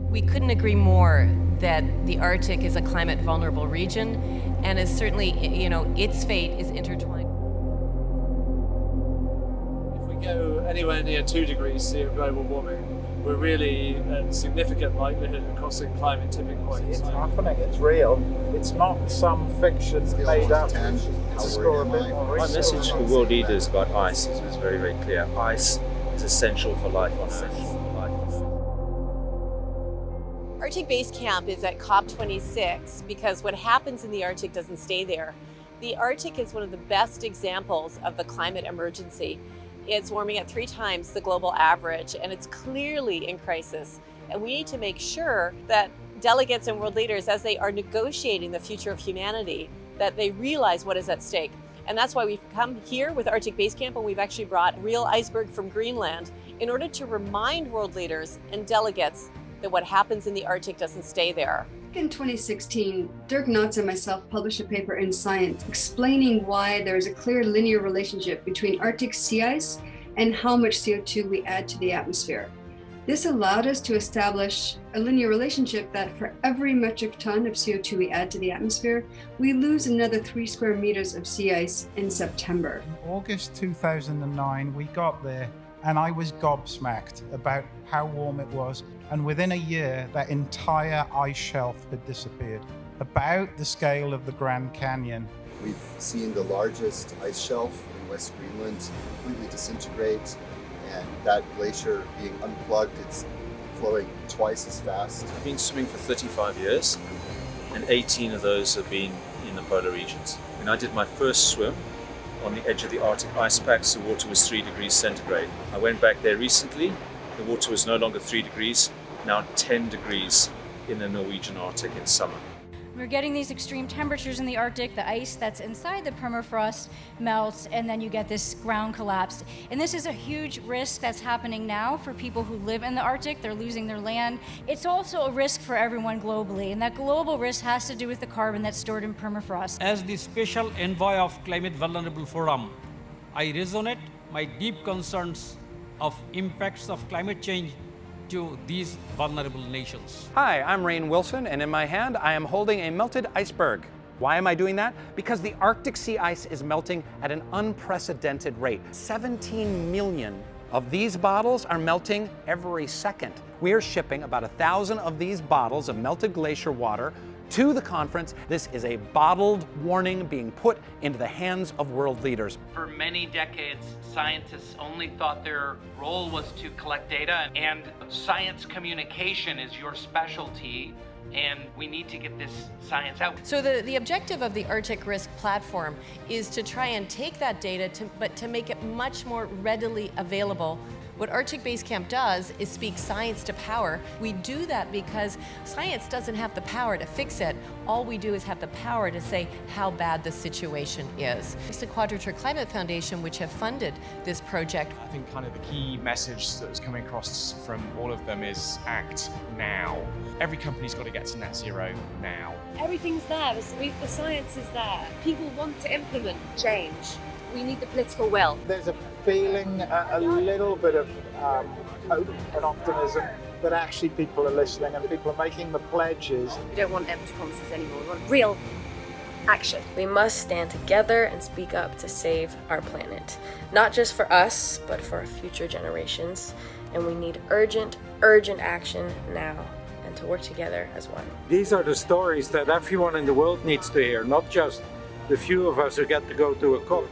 We couldn't agree more that the Arctic is a climate vulnerable region and is certainly, its fate is intertwined. If we go anywhere near 2 degrees C of global warming, we're really at significant likelihood of crossing climate tipping points. It's happening, it's real. It's not some fiction made up to score a bit more My research. message for world leaders about ice is very, very clear. Ice is essential for life on Earth. Arctic Basecamp is at COP26 because what happens in the Arctic doesn't stay there. The Arctic is one of the best examples of the climate emergency. It's warming at 3 times the global average, and it's clearly in crisis. And we need to make sure that delegates and world leaders, as they are negotiating the future of humanity, that they realize what is at stake. And that's why we've come here with Arctic Basecamp, and we've actually brought a real iceberg from Greenland in order to remind world leaders and delegates that what happens in the Arctic doesn't stay there. In 2016, Dirk Knotts and myself published a paper in Science explaining why there is a clear linear relationship between Arctic sea ice and how much CO2 we add to the atmosphere. This allowed us to establish a linear relationship that for every metric ton of CO2 we add to the atmosphere, we lose another 3 square meters of sea ice in September. In August 2009, we got there and I was gobsmacked about how warm it was. And within a year, that entire ice shelf had disappeared, about the scale of the Grand Canyon. We've seen the largest ice shelf in West Greenland completely disintegrate, and that glacier being unplugged, it's flowing twice as fast. I've been swimming for 35 years, and 18 of those have been in the polar regions. When I did my first swim on the edge of the Arctic ice packs, the water was 3 degrees centigrade. I went back there recently. The water was no longer 3 degrees, now 10 degrees in the Norwegian Arctic in summer. We're getting these extreme temperatures in the Arctic. The ice that's inside the permafrost melts, and then you get this ground collapse. And this is a huge risk that's happening now for people who live in the Arctic. They're losing their land. It's also a risk for everyone globally, and that global risk has to do with the carbon that's stored in permafrost. As the special envoy of Climate Vulnerable Forum, I resonate my deep concerns of impacts of climate change to these vulnerable nations. Hi, I'm Rainn Wilson, and in my hand I am holding a melted iceberg. Why am I doing that? Because the Arctic sea ice is melting at an unprecedented rate. 17 million of these bottles are melting every second. We are shipping about 1,000 of these bottles of melted glacier water to the conference. This is a bottled warning being put into the hands of world leaders. For many decades, scientists only thought their role was to collect data, and science communication is your specialty, and we need to get this science out. So the objective of the Arctic Risk Platform is to try and take that data, but to make it much more readily available. What Arctic Basecamp does is speak science to power. We do that because science doesn't have the power to fix it. All we do is have the power to say how bad the situation is. It's the Quadrature Climate Foundation, which have funded this project. I think kind of the key message that was coming across from all of them is act now. Every company's got to get to net zero now. Everything's there, the science is there. People want to implement change. We need the political will. There's a feeling, a little bit of hope and optimism that actually people are listening and people are making the pledges. We don't want empty promises anymore. We want real action. We must stand together and speak up to save our planet. Not just for us, but for our future generations. And we need urgent action now, and to work together as one. These are the stories that everyone in the world needs to hear, not just the few of us who get to go to a COP.